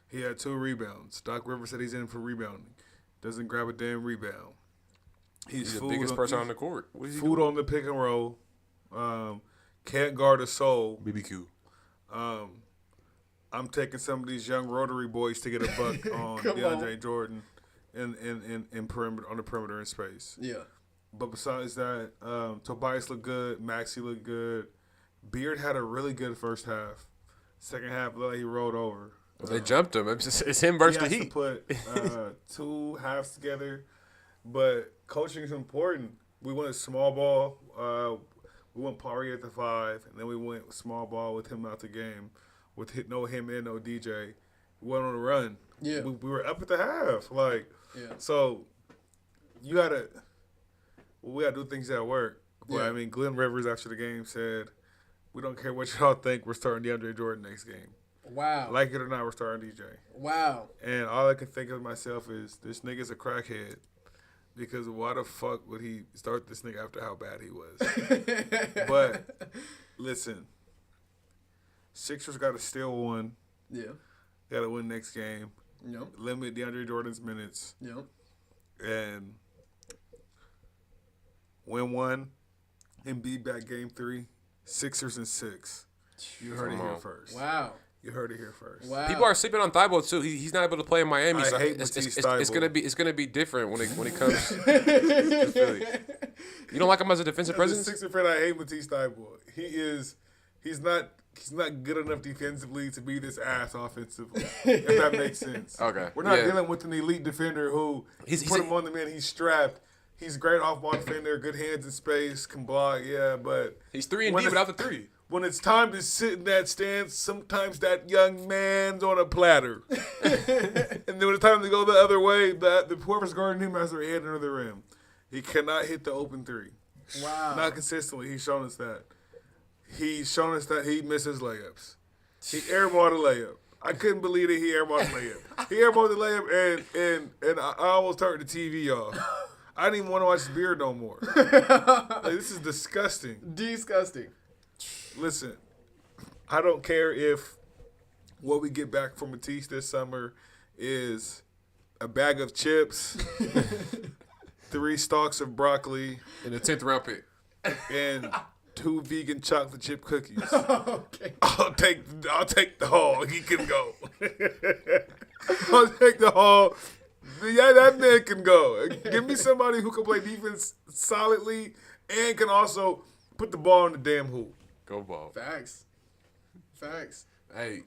He had 2 rebounds. Doc Rivers said he's in for rebounding. Doesn't grab a damn rebound. He's the fooled biggest person on the court. What is he Food doing? on the pick and roll. Can't guard a soul. BBQ. I'm taking some of these young Rotary boys to get a buck on Come DeAndre Jordan in perimeter on the perimeter in space. Yeah. But besides that, Tobias looked good. Maxey looked good. Beard had a really good first half. Second half, looked like he rolled over. They jumped him. It's him versus the He has Heat. to put 2 halves together. But coaching is important. We went small ball. We went Pari at the 5, and then we went small ball with him out the game, with no him and no DJ. We went on a run. Yeah. We were up at the half. Like, Yeah. so we gotta do things that work. But Yeah. I mean, Glenn Rivers after the game said, "We don't care what y'all think. We're starting DeAndre Jordan next game. Wow. Like it or not, we're starting DJ." Wow. And all I can think of myself is this nigga's a crackhead. Because why the fuck would he start this nigga after how bad he was? But listen, Sixers got to steal one. Yeah. Got to win next game. Yep. Limit DeAndre Jordan's minutes Yep. and win one. And be back game 3. Sixers in 6. You heard it Come here on. first. Wow. You heard it here first. Wow. People are sleeping on Thibault too. He's not able to play in Miami. I So hate it's Matisse it's gonna be different when it comes. to Philly. You don't like him as a defensive As a presence? Sixer fan, I hate Matisse Thybulle. He's not good enough defensively to be this ass offensively. If that makes sense. Okay. We're not Yeah. dealing with an elite defender who He's put a- him on the man. He's strapped. He's great off ball defender, good hands in space, can block. Yeah, but He's 3 and when D it's- without the 3. when it's time to sit in that stance, sometimes that young man's on a platter. And then when it's time to go the other way, the whoever's guarding him has their head under the rim. He cannot hit the open 3. Wow. Not consistently. He's shown us that. He's shown us that he misses layups. He airballed a layup. I couldn't believe that he airballed a layup. He airballed the layup, and I almost turned the TV off. I didn't even want to watch his beard no more. Like, this is disgusting. Disgusting. Listen, I don't care if what we get back from Matisse this summer is a bag of chips, 3 stalks of broccoli, In the 10th round pick. and 2 vegan chocolate chip cookies. Okay. I'll take the haul. He can go. I'll take the haul. Yeah, that man can go. Give me somebody who can play defense solidly and can also put the ball in the damn hoop. Go ball. Facts. Facts. Hey,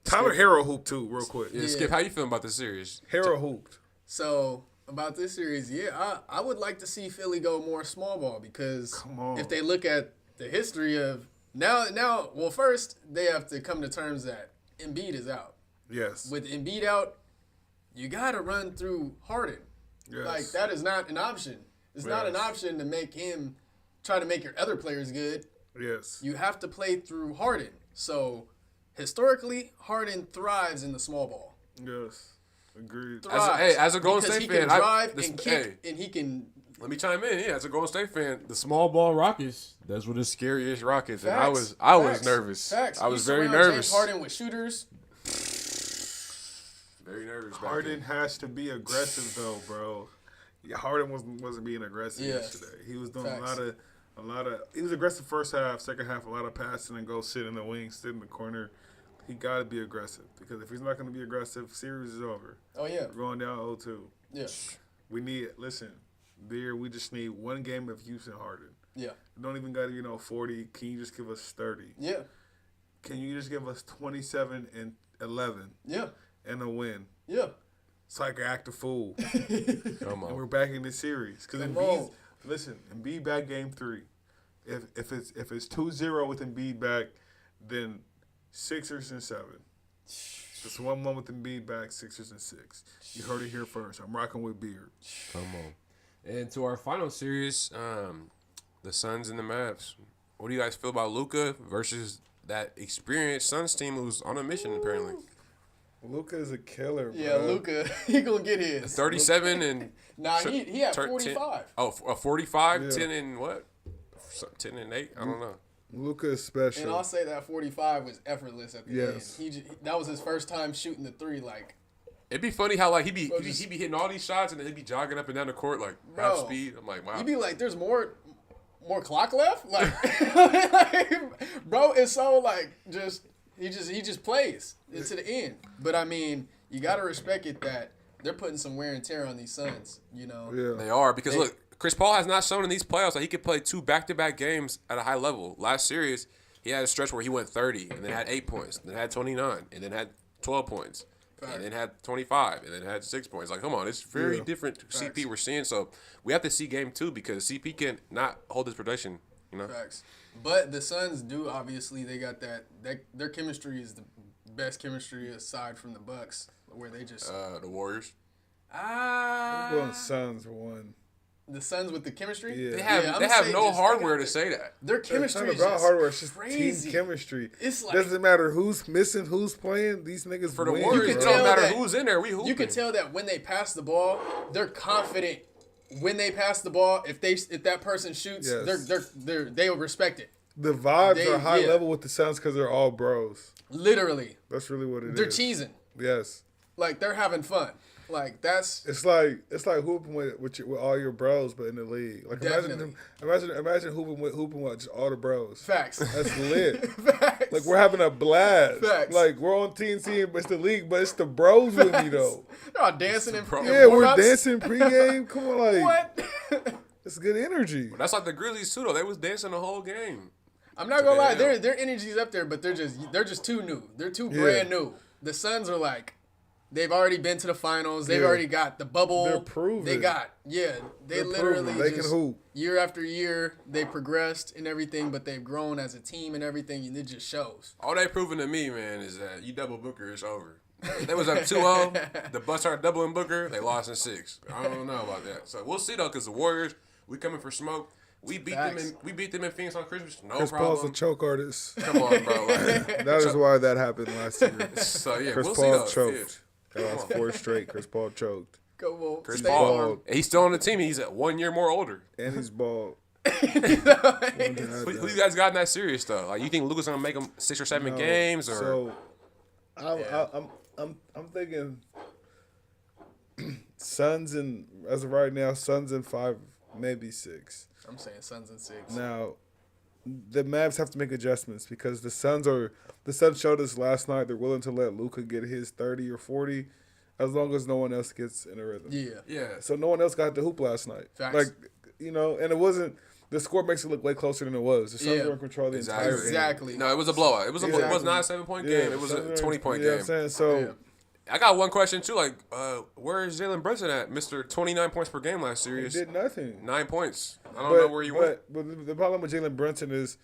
Tyler Harrow hooped too, real quick. yeah, Skip, how you feeling about this series? Harrow hooped. So about this series, yeah, I would like to see Philly go more small ball because Come on. if they look at the history of now, well, first they have to come to terms that Embiid is out. Yes. With Embiid out, you got to run through Harden. Yes. Like that is not an option. It's not an Yes. option to make him try to make your other players good. Yes. You have to play through Harden. So historically, Harden thrives in the small ball. Yes. Agreed. As a Golden because State he fan, can drive this- and kick, and he can. Let me chime in. Yeah, as a Golden State fan, the small ball Rockets, that's what the scariest Rockets. And I was Facts. nervous. Facts. I was You very surround nervous. James Harden with shooters. Very nervous. back Harden then. has to be aggressive though, bro. Yeah, Harden wasn't being aggressive Yeah. yesterday. He was doing Facts. a lot of. He was aggressive first half, second half, a lot of passing and go sit in the wing, sit in the corner. He got to be aggressive because if he's not going to be aggressive, series is over. Oh yeah, We're going down 0-2. yeah, We need we just need one game of Houston Harden. yeah, You don't even got to 40. Can you just give us 30? yeah, Can you just give us 27 and 11 yeah, and a win? yeah. So I can act a fool. Come And we're on. back in this series because Come Embiid. on. Listen, Embiid back game 3. If it's 2-0 with Embiid back, then Sixers and 7. Just 1-1 with Embiid back, Sixers and 6. You heard it here first. I'm rocking with Beard. Come on. And to our final series, the Suns and the Mavs. What do you guys feel about Luka versus that experienced Suns team who's on a mission apparently? Luka is a killer, bro. Yeah, Luka, he gonna get his 37 and Nah, he had 10 45. Oh, a 45, Yeah. 10 and what? 10 and 8. I don't know. Luka is special. And I'll say that 45 was effortless at the Yes. end. That was his first time shooting the 3. Like, It'd be funny how like he'd be just- hitting all these shots and then he'd be jogging up and down the court like Bro, half speed. I'm like, wow. you'd be like, there's more clock left. Like, bro, it's so like he just plays it to the end. But I mean, you gotta respect it that they're putting some wear and tear on these Suns. You know. Yeah. They are because look, Chris Paul has not shown in these playoffs that he could play 2 back-to-back games at a high level. Last series, he had a stretch where he went 30 and then had 8 points, then had 29, and then had 12 points, and then had 25, and then had 6 points. Like, come on, it's very different CP we're seeing. So we have to see game 2 because CP can not hold his production You know. Facts. But the Suns do obviously they got that their chemistry is the best chemistry aside from the Bucks, where they just The Warriors. I'm going Suns for one. The Suns with the chemistry. Yeah. They have I'm they have saying no just they hardware got to say that. Their It's chemistry not is about just hardware. It's just crazy. team chemistry. It's like Doesn't matter who's missing, who's playing. These niggas For the win, Warriors, it bro. don't matter that- who's in there. We hooping. you can tell that when they pass the ball, they're confident. When they pass the ball, if that person shoots, Yes. they will respect it. The vibes They- are high yeah. level with the Suns because they're all bros. Literally, That's really what it is. they're cheesing. Yes. Like they're having fun. Like that's It's like hooping with all your bros, but in the league. Like Definitely. imagine hooping with just all the bros. facts. That's lit. Facts. Like we're having a blast. Facts. Like we're on TNC, but it's the league, but it's the bros with me though. They're all dancing in Yeah, we're warm-ups. dancing pregame. Come on, like What? it's good energy. That's like the Grizzlies too, though. They was dancing the whole game. I'm not gonna lie, Damn. their energy's up there, but they're just too new. They're too Yeah. brand new. The Suns are like, they've already been to the finals. They've Yeah. already got the bubble. They're proven. They got they They're literally proven. They can just, hoop. year after year they progressed and everything, but they've grown as a team and everything, and it just shows. All they proven to me, man, is that you double Booker, it's over. They was up 2-0. The Bucks started doubling Booker. They lost in 6. I don't know about that. So we'll see though, because the Warriors, we coming for smoke. We beat Facts. them in Phoenix on Christmas. No Chris Paul's problem. a choke artist. Come on, bro. Like, That is why that happened last year. so yeah, Chris we'll Paul see though. choked. That was 4 straight. Chris Paul choked. Come on, Chris stay Paul, warm. he's still on the team. He's at 1 year more older. And he's bald. Who you guys got in that series though? Like, you think Luka's gonna make him 6 or 7 games, or So, I'm thinking Suns and as of right now, Suns in 5, maybe 6. I'm saying Suns and 6. Now, the Mavs have to make adjustments because the Suns showed us last night they're willing to let Luka get his 30 or 40 as long as no one else gets in a rhythm. yeah. So no one else got the hoop last night. Facts. Like, and it wasn't. The score makes it look way closer than it was. The Suns Yeah. were in control the entire game. Exactly. No, it was a blowout. It was it was Exactly. not a 7-point Yeah, game. It was a Suns 20-point you know game. what I'm saying? So, Yeah. I got one question too. Like, where is Jalen Brunson at? Mr. 29 points per game last he series. did nothing. 9 points. I don't know where you went. But the problem with Jalen Brunson is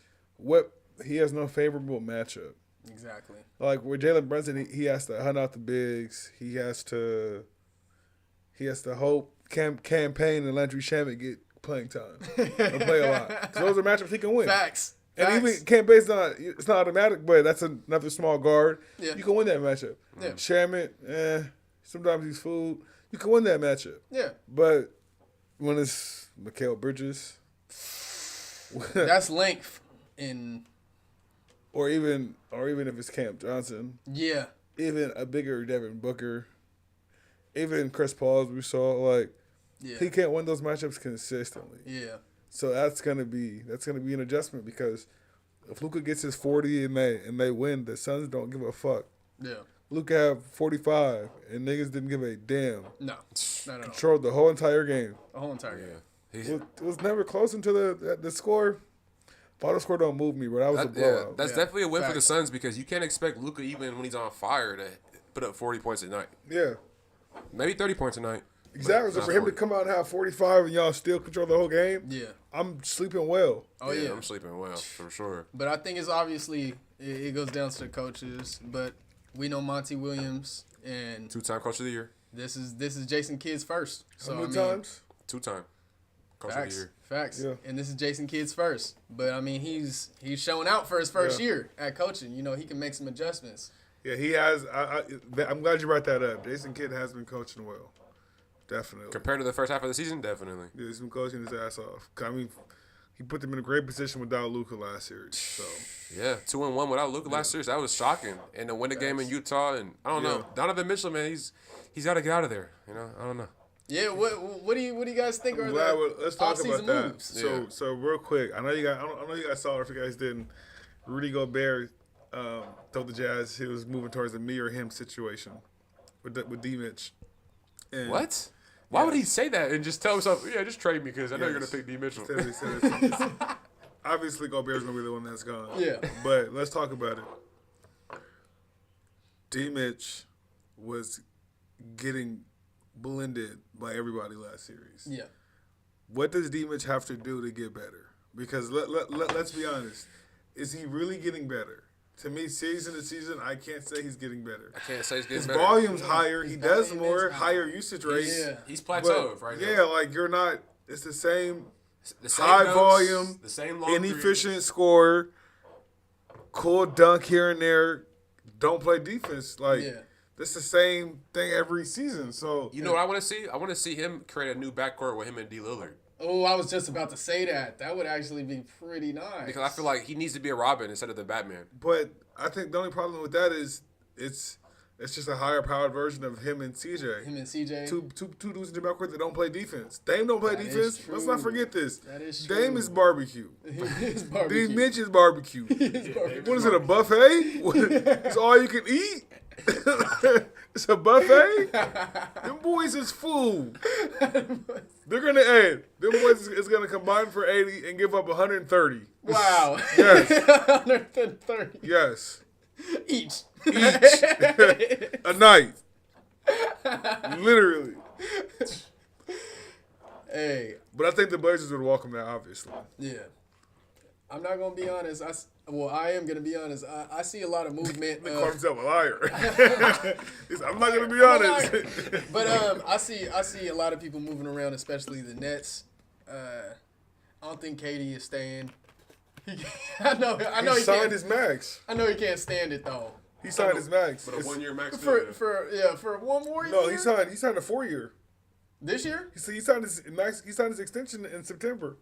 he has no favorable matchup. Exactly. Like with Jalen Brunson, he has to hunt out the bigs. He has to hope campaign and Landry Shamet get playing time and play a lot. 'Cause those are matchups he can win. Facts. And Facts. even campaign's it's not automatic, but that's another small guard. Yeah. You can win that matchup. Yeah. Shamet, sometimes he's fooled. You can win that matchup. Yeah. But when it's Mikal Bridges, That's length in or even if it's Cam Johnson, yeah. even a bigger Devin Booker, even Chris Paul, as we saw, like Yeah. he can't win those matchups consistently. Yeah. So that's gonna be an adjustment because if Luka gets his 40 and they win, the Suns don't give a fuck. Yeah. Luka had 45 and niggas didn't give a damn. No. Not at all. Controlled the whole entire game. The whole entire game. Yeah. It was never close until the score. Final score don't move me, bro. That was a blowout. That's Yeah. definitely a win for the Facts. Suns because you can't expect Luka, even when he's on fire, to put up 40 points a night. Yeah. Maybe 30 points a night. Exactly. So not for him to 40. come out and have 45 and y'all still control the whole game, Yeah. I'm sleeping well. Oh yeah. I'm sleeping well for sure. But I think it's obviously it goes down to the coaches. But we know Monty Williams, and 2-time coach of the year. this is Jason Kidd's first. So How many I mean, times? 2-time coach of the facts, year. facts. Yeah. And this is Jason Kidd's first. But I mean, he's showing out for his first Yeah. year at coaching. You know, he can make some adjustments. Yeah, he has. I'm glad you brought that up. Jason Kidd has been coaching well. Definitely. Compared to the first half of the season, definitely. Yeah, he's been coaching his ass off. I mean, he put them in a great position without Luka last series. So Yeah, 2-1 without Luka last series. That was shocking. And to win the game in Utah, and I don't know, Yeah. Donovan Mitchell, man, he's got to get out of there. You know, I don't know. Yeah. What do you guys think are glad the let's talk off-season about that. moves? Yeah. So real quick, I know you guys saw it. If you guys didn't, Rudy Gobert told the Jazz he was moving towards a me or him situation with D Mitch. And What? Why would he say that and just tell himself, yeah, just trade me because I know you're going to pick D. Mitchell? He said it's- obviously, Gobert's gonna be the one that's gone. Yeah. But let's talk about it. D Mitch was getting blended by everybody last series. Yeah. What does D Mitch have to do to get better? Because let's be honest. Is he really getting better? To me, season to season, I can't say he's getting better. I can't say he's getting His better. volume's higher. He does volume more, is higher. higher usage rates. Yeah. He's But, plateaued right now. yeah, like you're not. It's the same The same high dunks, volume, the same long inefficient scorer, cool dunk here and there. Don't play defense. Like Yeah. it's the same thing every season. So You know what I want to see? I want to see him create a new backcourt with him and D. Lillard. Oh, I was just about to say that. That would actually be pretty nice. Because I feel like he needs to be a Robin instead of the Batman. But I think the only problem with that is it's just a higher powered version of him and CJ. him and CJ. Two dudes in the backcourt that don't play defense. Dame don't play That is defense. Let's not true. forget this. That is Dame true. is barbecue. His D. barbecue. Mitch is barbecue. What is it, a buffet? It's all you can eat? It's a buffet? Them boys is food. They're going to add. Them boys is going to combine for 80 and give up 130. Wow. Yes. 130 Yes. each. A night. Literally. Hey, But I think the Blazers would welcome that, obviously. yeah. I'm not gonna be honest. I am gonna be honest. I see a lot of movement. He called himself a liar. I'm not going to be honest. But I see a lot of people moving around, especially the Nets. I don't think KD is staying. I know He he signed can't. his max. I know he can't stand it though. He signed his max. But a It's- 1 year max For deal. for one more No, year. he signed a 4-year. This year. He signed his max. He signed his extension in September.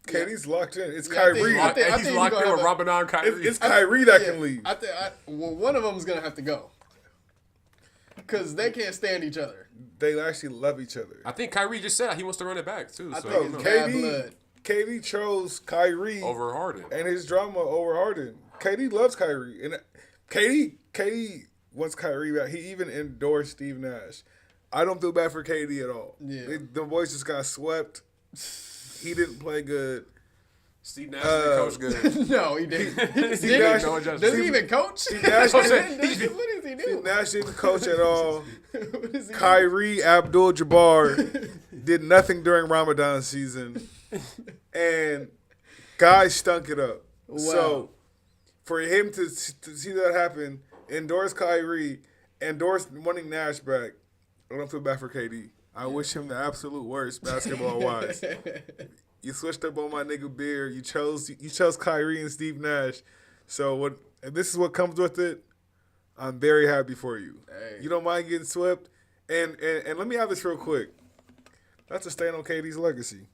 KD's locked in. It's Yeah, I think- Kyrie. I think- And he's locked he's in gonna with have Robin on Kyrie. It's Kyrie that Yeah, can leave. I think one of them's gonna have to go because they can't stand each other. They actually love each other. I think Kyrie just said he wants to run it back too. I So think you know, it's bad KD, blood. KD chose Kyrie over Harden. and his drama over Harden. KD loves Kyrie, and KD wants Kyrie back. He even endorsed Steve Nash. I don't feel bad for KD at all. Yeah. The boys just got swept. He didn't play good. Steve Nash didn't coach good. No, he didn't. Steve Nash, no adjustment. Does he even coach? Nash what didn't- does he do? Steve Nash didn't coach at all. What does he do? Kyrie Abdul-Jabbar did nothing during Ramadan season, and guys stunk it up. Wow. So for him to see that happen, endorse Kyrie, endorse wanting Nash back, I don't feel bad for KD. I wish him the absolute worst basketball wise. You switched up on my nigga Beard. You chose Kyrie and Steve Nash. So and this is what comes with it. I'm very happy for you. Hey. You don't mind getting swept. And let me have this real quick. That's a stain on KD's legacy.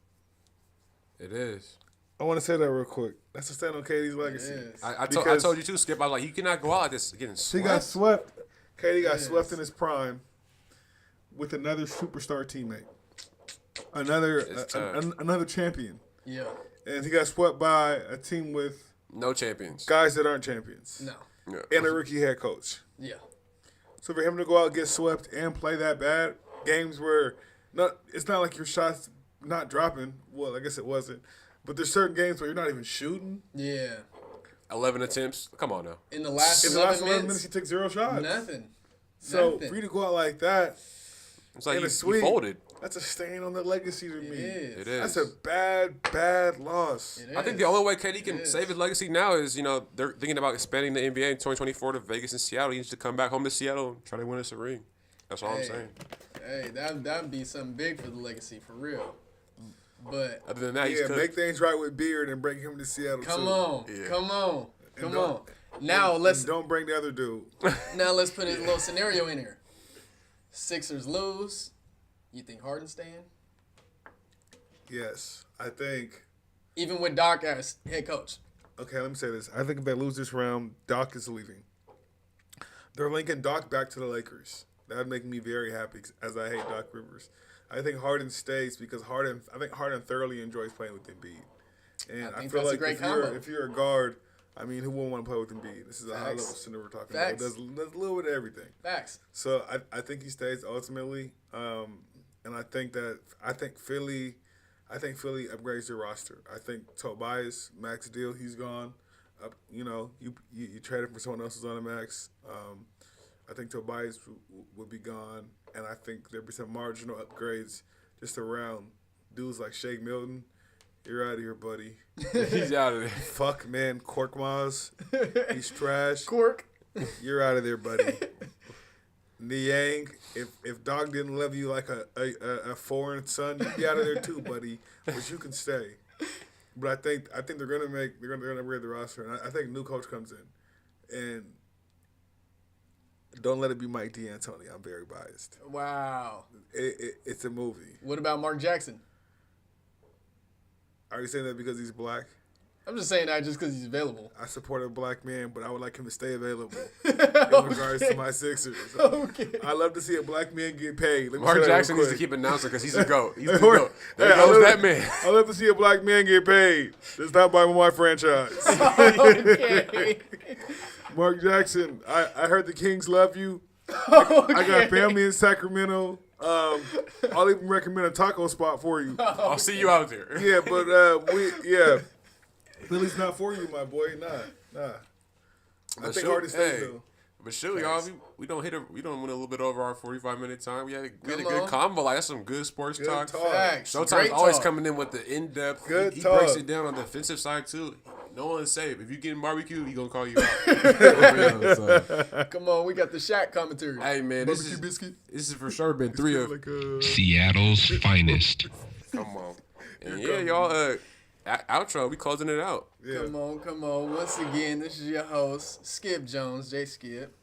It is. I want to say that real quick. That's a stain on KD's legacy. is. I Because- told you too, Skip. I was like, you cannot go out like this getting He swept. got swept. KD got Yes. swept in his prime with another superstar teammate. Another It's tough. another champion. Yeah. And he got swept by a team with No champions. guys that aren't champions. No. Yeah. And a rookie head coach. Yeah. So for him to go out, get swept, and play that bad, games where it's not like your shots not dropping. Well, I guess it wasn't. But there's certain games where you're not even shooting. Yeah. 11 attempts. Come on now. In the last In the 11 last 11 minutes, minutes, he took 0 shots. nothing. So Nothing. for you to go out like that, It's like in you a sweep, folded. that's a stain on the legacy to me. It is. It is. That's a bad loss. It I think is. the only way KD can It is. save his legacy now is, they're thinking about expanding the NBA in 2024 to Vegas and Seattle. He needs to come back home to Seattle and try to win us a ring. That's all I'm Hey. saying. Hey, that'd be something big for the legacy, for real. But Other than that, he's Yeah, cooked. make things right with Beard and bring him to Seattle come too. on, Yeah. come on, And come don't- on. Now And let's don't bring the other dude. let's put a little scenario in here. Sixers lose. You think Harden staying? Yes, I think. Even with Doc as head coach. Okay, let me say this. I think if they lose this round, Doc is leaving. They're linking Doc back to the Lakers. That'd make me very happy, as I hate Doc Rivers. I think Harden stays because I think Harden thoroughly enjoys playing with Embiid. And I I, think feel that's a like great combo. if you're a guard, I mean, who wouldn't want to play with Embiid? This is a high level Facts. center we're talking Facts. about. Does a little bit of everything. Facts. So I think he stays ultimately, and I think Philly upgrades their roster. I think Tobias max deal, he's gone. You trade him for someone else who's on a max. I think Tobias would be gone, and I think there'd be some marginal upgrades just around dudes like Shake Milton You're out of here, buddy. He's out of there. Fuck, man. Korkmaz. He's trash. Cork. You're out of there, buddy. Niang, if dog didn't love you like a foreign son, you'd be out of there too, buddy. But you can stay. But I think they're gonna upgrade the roster, and I think new coach comes in, and don't let it be Mike D'Antoni. I'm very biased. Wow. It's a movie. What about Mark Jackson? Are you saying that because he's black? I'm just saying that just because he's available. I support a black man, but I would like him to stay available in regards to my Sixers. Okay. I love to see a black man get paid. Let me Mark say that real Jackson needs to quick. keep announcing because he's a GOAT. He's the Hey, GOAT. There I goes love- that man. I love to see a black man get paid. That's not by my franchise. Okay. Mark Jackson, I heard the Kings love you. I got family in Sacramento. I'll even recommend a taco spot for you. I'll see you out there. Yeah, but Philly's not for you, my boy. Nah. I think Harden stays though. But sure, y'all, we don't went a little bit over our 45-minute time. We had a Come good on. combo. Like that's some good sports Good talk. talk. Facts. Showtime's Great always talk. coming in with the in-depth. Good he talk. breaks it down on the defensive side too. No one's safe. If you getting barbecue, he gonna call you out. For real, so. Come on, we got the Shaq commentary. Hey man, Barbecue biscuit. this is for sure been three of. Like Seattle's finest. Come on, and yeah, y'all. Outro. We closing it out. yeah. Come on. Once again, this is your host, Skip Jones, J Skip.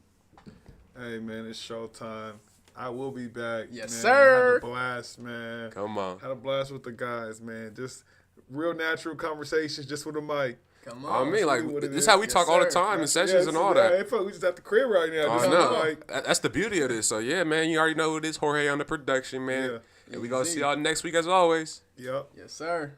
Hey man, it's showtime. I will be back. Yes, man. sir. Had a blast, man. Come on. Had a blast with the guys, man. Just real natural conversations, just with a mic. Come I on. mean, like what it this is. is how we Yes, talk all the sir. time in sessions and all that. Hey, fuck, we just at the crib right now. I Just know. like, That's the beauty of this. So yeah, man, you already know who it is. Jorge on the production, man. Yeah. And we gonna see y'all next week as always. yep. Yes, sir.